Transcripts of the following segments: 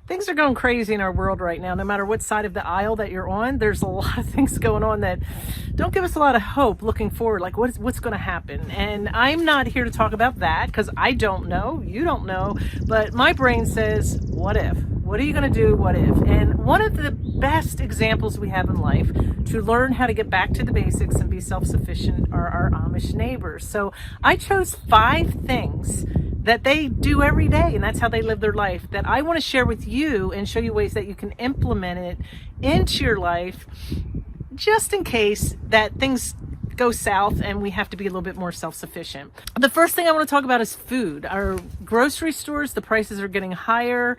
Things are going crazy in our world right now. No matter what side of the aisle that you're on, there's a lot of things going on that don't give us a lot of hope looking forward, like what's going to happen. And I'm not here to talk about that because I don't know, you don't know, but my brain says, what if? What are you going to do? What if? And one of the best examples we have in life to learn how to get back to the basics and be self-sufficient are our Amish neighbors. So I chose 5 things that they do every day, and that's how they live their life, that I want to share with you and show you ways that you can implement it into your life, just in case that things go south and we have to be a little bit more self-sufficient. The first thing I want to talk about is food. Our grocery stores, the prices are getting higher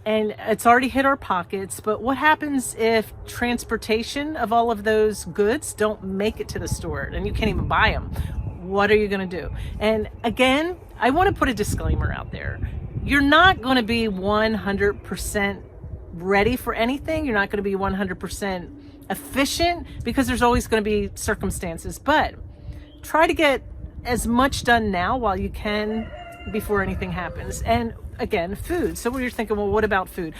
and it's already hit our pockets, but what happens if transportation of all of those goods don't make it to the store and you can't even buy them? What are you going to do? And again, I want to put a disclaimer out there. You're not going to be 100% ready for anything. You're not going to be 100% efficient because there's always going to be circumstances, but try to get as much done now while you can before anything happens. And again, food. So you're thinking, well, what about food?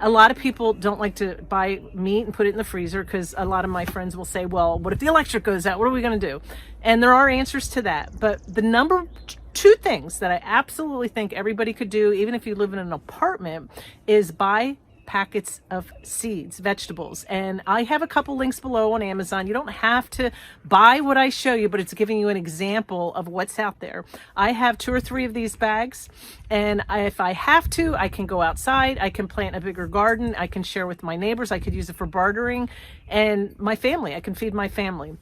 A lot of people don't like to buy meat and put it in the freezer because a lot of my friends will say, well, what if the electric goes out? What are we going to do? And there are answers to that. But the number 2 things that I absolutely think everybody could do, even if you live in an apartment, is buy packets of seeds, vegetables. And I have a couple links below on Amazon. You don't have to buy what I show you, but it's giving you an example of what's out there. I have 2 or 3 of these bags, and if I have to, I can go outside, I can plant a bigger garden, I can share with my neighbors, I could use it for bartering, and my family, I can feed my family.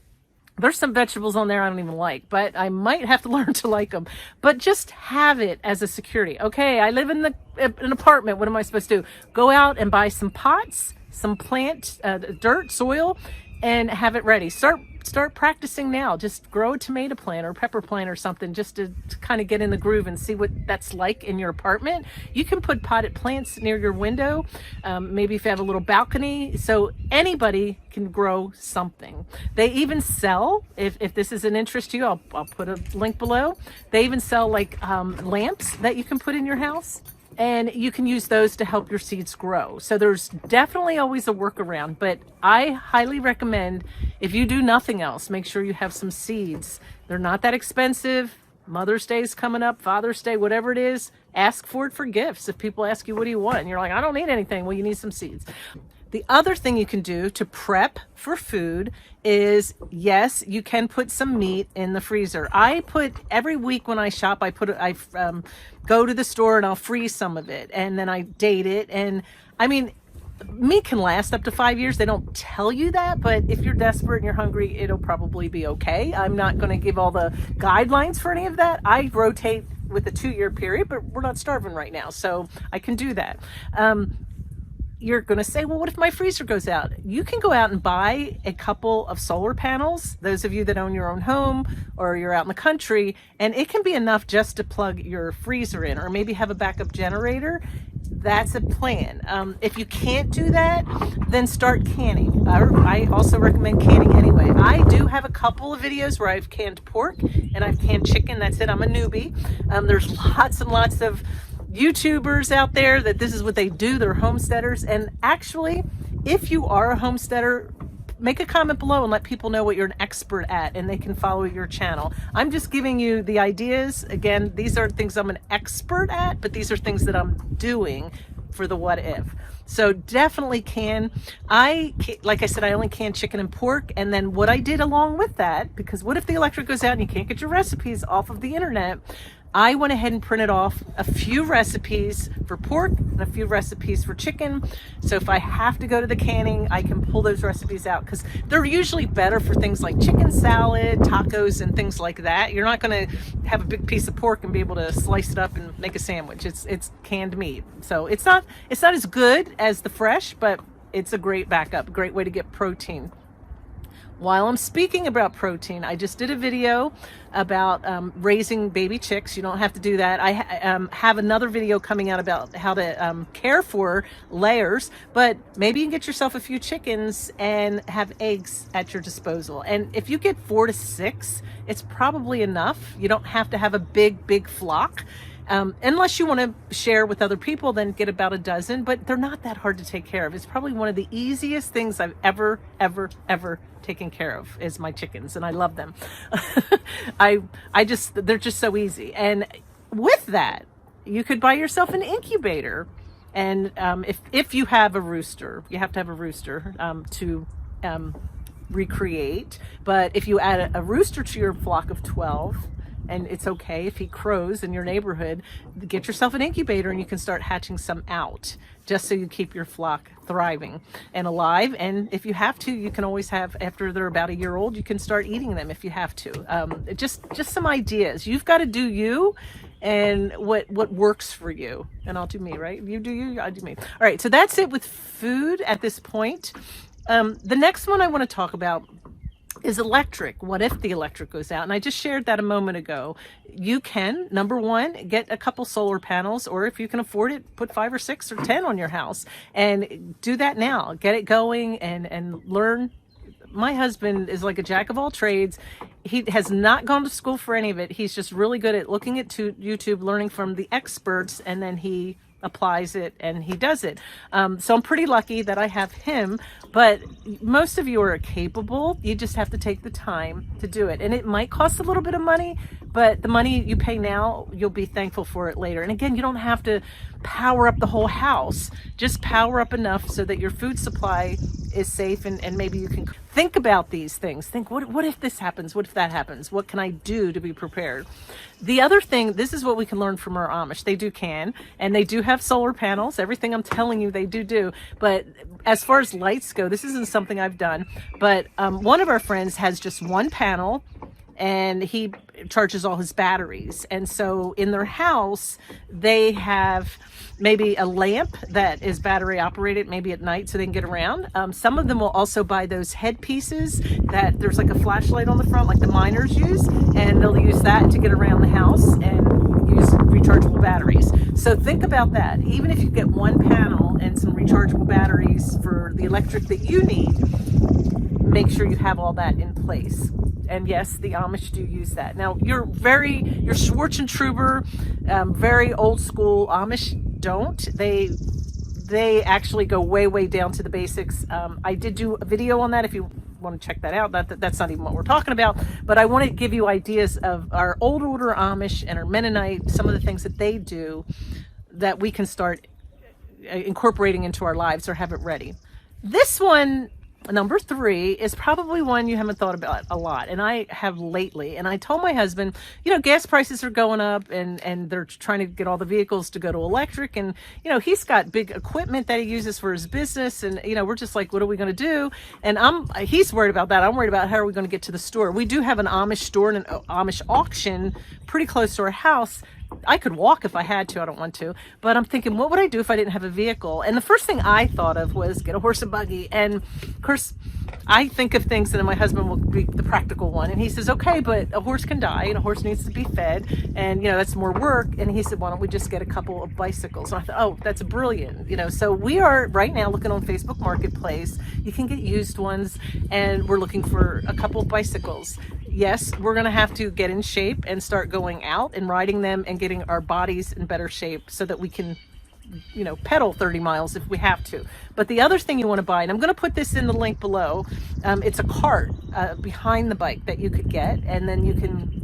There's some vegetables on there I don't even like, but I might have to learn to like them. But just have it as a security. Okay, I live in an apartment. What am I supposed to do? Go out and buy some pots, some plant, dirt, soil, and have it ready. Start practicing now. Just grow a tomato plant or a pepper plant or something just to kind of get in the groove and see what that's like in your apartment. You can put potted plants near your window, maybe if you have a little balcony, so anybody can grow something. They even sell, if this is an interest to you, I'll put a link below. They even sell like lamps that you can put in your house, and you can use those to help your seeds grow. So there's definitely always a workaround, but I highly recommend, if you do nothing else, make sure you have some seeds. They're not that expensive. Mother's Day is coming up, Father's Day, whatever it is, ask for it for gifts. If people ask you, what do you want? And you're like, I don't need anything. Well, you need some seeds. The other thing you can do to prep for food is, yes, you can put some meat in the freezer. I put, every week when I shop, I go to the store and I'll freeze some of it, and then I date it. And I mean, meat can last up to 5 years. They don't tell you that, but if you're desperate and you're hungry, it'll probably be okay. I'm not going to give all the guidelines for any of that. I rotate with a 2-year period, but we're not starving right now, so I can do that. You're going to say, well, what if my freezer goes out? You can go out and buy a couple of solar panels, those of you that own your own home or you're out in the country, and it can be enough just to plug your freezer in, or maybe have a backup generator. That's a plan. If you can't do that, then start canning. I also recommend canning anyway. I do have a couple of videos where I've canned pork and I've canned chicken. That's it. I'm a newbie. There's lots and lots of YouTubers out there that this is what they do. They're homesteaders. And actually, if you are a homesteader, make a comment below and let people know what you're an expert at, and they can follow your channel. I'm just giving you the ideas. Again, these aren't things I'm an expert at, but these are things that I'm doing for the what if. So definitely can. Like I said, I only can chicken and pork. And then what I did along with that, because what if the electric goes out and you can't get your recipes off of the internet? I went ahead and printed off a few recipes for pork and a few recipes for chicken. So if I have to go to the canning, I can pull those recipes out, because they're usually better for things like chicken salad, tacos, and things like that. You're not going to have a big piece of pork and be able to slice it up and make a sandwich. It's canned meat. So it's not as good as the fresh, but it's a great backup, great way to get protein. While I'm speaking about protein, I just did a video about raising baby chicks. You don't have to do that. I have another video coming out about how to care for layers, but maybe you can get yourself a few chickens and have eggs at your disposal. And if you get 4 to 6, it's probably enough. You don't have to have a big flock. Unless you want to share with other people, then get about a dozen, but they're not that hard to take care of. It's probably one of the easiest things I've ever taken care of is my chickens, and I love them. They're just so easy. And with that, you could buy yourself an incubator. And if you have a rooster, you have to have a rooster to recreate. But if you add a rooster to your flock of 12, and it's okay if he crows in your neighborhood, get yourself an incubator and you can start hatching some out, just so you keep your flock thriving and alive. And if you have to, you can always have, after they're about a year old, you can start eating them if you have to. Just some ideas. You've got to do you and what works for you. And I'll do me, right? You do you, I do me. All right, so that's it with food at this point. The next one I want to talk about is electric. What if the electric goes out? And I just shared that a moment ago. You can, number one, get a couple solar panels, or if you can afford it, put 5 or 6 or 10 on your house, and do that now. Get it going and learn. My husband is like a jack of all trades. He has not gone to school for any of it. He's just really good at looking at YouTube, learning from the experts, and then he applies it and he does it. So I'm pretty lucky that I have him, but most of you are capable. You just have to take the time to do it. And it might cost a little bit of money, but the money you pay now, you'll be thankful for it later. And again, you don't have to power up the whole house. Just power up enough so that your food supply is safe, and maybe you can think about these things. Think, what if this happens? What if that happens? What can I do to be prepared? The other thing, this is what we can learn from our Amish. They can, and they do have solar panels. Everything I'm telling you, they do. But as far as lights go, this isn't something I've done. But one of our friends has just one panel, and he charges all his batteries. And so in their house, they have maybe a lamp that is battery operated, maybe at night, so they can get around. Some of them will also buy those headpieces that there's like a flashlight on the front, like the miners use, and they'll use that to get around the house and use rechargeable batteries. So think about that. Even if you get one panel and some rechargeable batteries for the electric that you need, make sure you have all that in place. And yes, the Amish do use that. Now, you're Schwarzentroober, very old school. Amish don't. They actually go way down to the basics. I did do a video on that if you want to check that out. That's not even what we're talking about, but I want to give you ideas of our old order Amish and our Mennonite, some of the things that they do that we can start incorporating into our lives or have it ready. This one, number 3, is probably one you haven't thought about a lot, and I have lately. And I told my husband, gas prices are going up, and they're trying to get all the vehicles to go to electric, and he's got big equipment that he uses for his business, and we're just like, what are we going to do? And he's worried about that. I'm worried about how are we going to get to the store. We do have an Amish store and an Amish auction pretty close to our house. I could walk if I had to. I don't want to, but I'm thinking, what would I do if I didn't have a vehicle? And the first thing I thought of was get a horse and buggy. And of course, I think of things, and then my husband will be the practical one, and he says, okay, but a horse can die, and a horse needs to be fed, and that's more work. And he said, why don't we just get a couple of bicycles? And I thought, oh, that's brilliant. So we are right now looking on Facebook Marketplace. You can get used ones, and we're looking for a couple of bicycles. Yes, we're going to have to get in shape and start going out and riding them and getting our bodies in better shape so that we can, pedal 30 miles if we have to. But the other thing you want to buy, and I'm going to put this in the link below, it's a cart behind the bike that you could get, and then you can,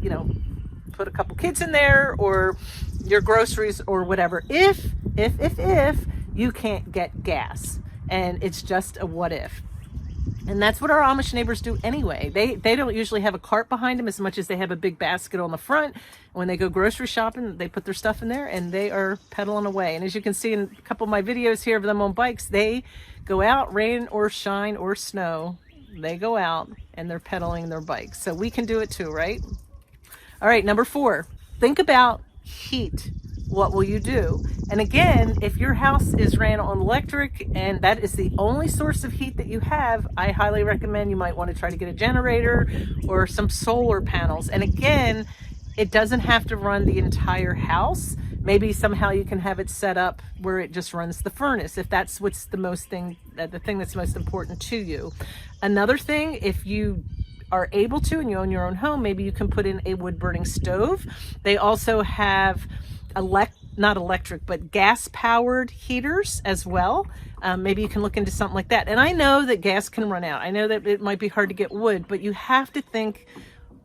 put a couple kids in there or your groceries or whatever. If you can't get gas, and it's just a what if. And that's what our Amish neighbors do anyway. They don't usually have a cart behind them as much as they have a big basket on the front. When they go grocery shopping, they put their stuff in there and they are pedaling away. And as you can see in a couple of my videos here of them on bikes, they go out, rain or shine or snow. They go out and they're pedaling their bikes. So we can do it too, right? All right, number 4, think about heat. What will you do? And again, if your house is ran on electric and that is the only source of heat that you have, I highly recommend you might want to try to get a generator or some solar panels. And again, it doesn't have to run the entire house. Maybe somehow you can have it set up where it just runs the furnace, if that's what's the thing that's most important to you. Another thing, if you are able to and you own your own home, maybe you can put in a wood burning stove. They also have not electric, but gas powered heaters as well. Maybe you can look into something like that. And I know that gas can run out. I know that it might be hard to get wood, but you have to think,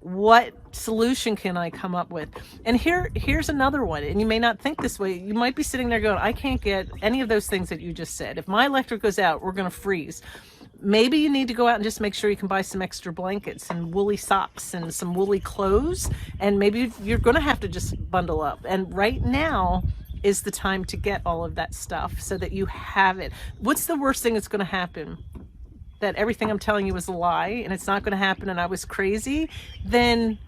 what solution can I come up with? And here's another one. And you may not think this way. You might be sitting there going, I can't get any of those things that you just said. If my electric goes out, we're going to freeze. Maybe you need to go out and just make sure you can buy some extra blankets and woolly socks and some woolly clothes. And maybe you're going to have to just bundle up. And right now is the time to get all of that stuff so that you have it. What's the worst thing that's going to happen? That everything I'm telling you is a lie and it's not going to happen and I was crazy? Then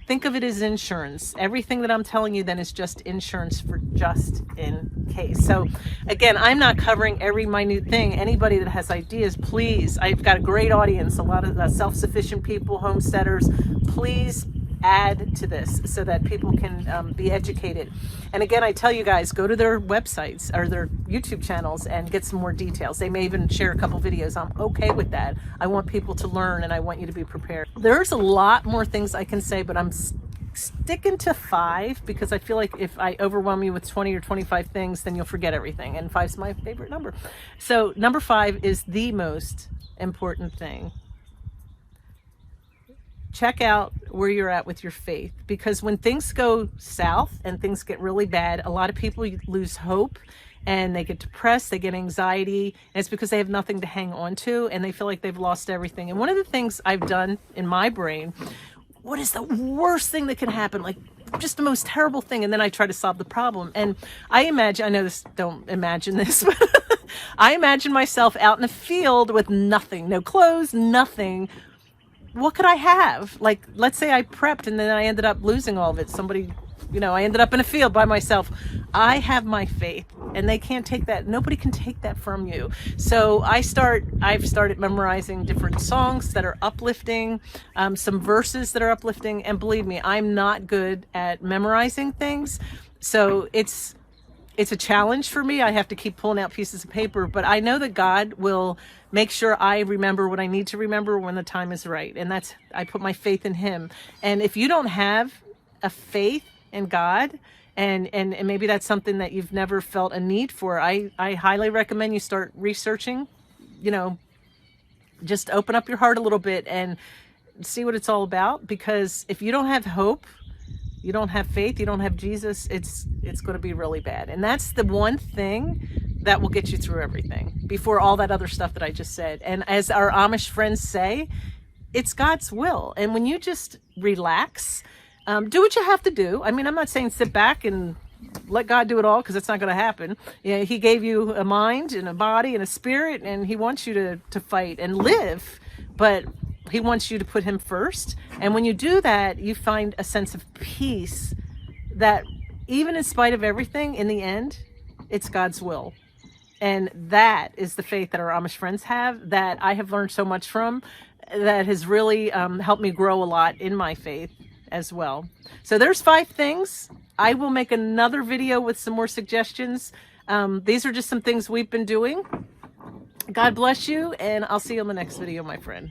think of it as insurance. Everything that I'm telling you then is just insurance for just in case. So again, I'm not covering every minute thing. Anybody that has ideas, please, I've got a great audience, a lot of self-sufficient people, homesteaders, please add to this so that people can be educated. And again, I tell you guys, go to their websites or their YouTube channels and get some more details. They may even share a couple videos. I'm okay with that. I want people to learn and I want you to be prepared. There's a lot more things I can say, but I'm sticking to 5 because I feel like if I overwhelm you with 20 or 25 things, then you'll forget everything. And 5's my favorite number. So number 5 is the most important thing. Check out where you're at with your faith, because when things go south and things get really bad, a lot of people lose hope and they get depressed, they get anxiety, and it's because they have nothing to hang on to and they feel like they've lost everything. And one of the things I've done in my brain, what is the worst thing that can happen? Like just the most terrible thing. And then I try to solve the problem. And I know this, don't imagine this, but I imagine myself out in a field with nothing, no clothes, nothing. What could I have? Like, let's say I prepped and then I ended up losing all of it. Somebody, I ended up in a field by myself. I have my faith and they can't take that. Nobody can take that from you. So I've started memorizing different songs that are uplifting, some verses that are uplifting. And believe me, I'm not good at memorizing things. So it's a challenge for me. I have to keep pulling out pieces of paper, but I know that God will make sure I remember what I need to remember when the time is right. And I put my faith in him. And if you don't have a faith in God, and maybe that's something that you've never felt a need for, I highly recommend you start researching, just open up your heart a little bit and see what it's all about. Because if you don't have hope, you don't have faith, you don't have Jesus, it's going to be really bad. And that's the one thing that will get you through everything before all that other stuff that I just said. And as our Amish friends say, it's God's will. And when you just relax, do what you have to do. I mean, I'm not saying sit back and let God do it all, because it's not going to happen. He gave you a mind and a body and a spirit, and he wants you to fight and live. But he wants you to put him first. And when you do that, you find a sense of peace that even in spite of everything, in the end, it's God's will. And that is the faith that our Amish friends have, that I have learned so much from, that has really helped me grow a lot in my faith as well. So there's 5 things. I will make another video with some more suggestions. These are just some things we've been doing. God bless you, and I'll see you on the next video, my friend.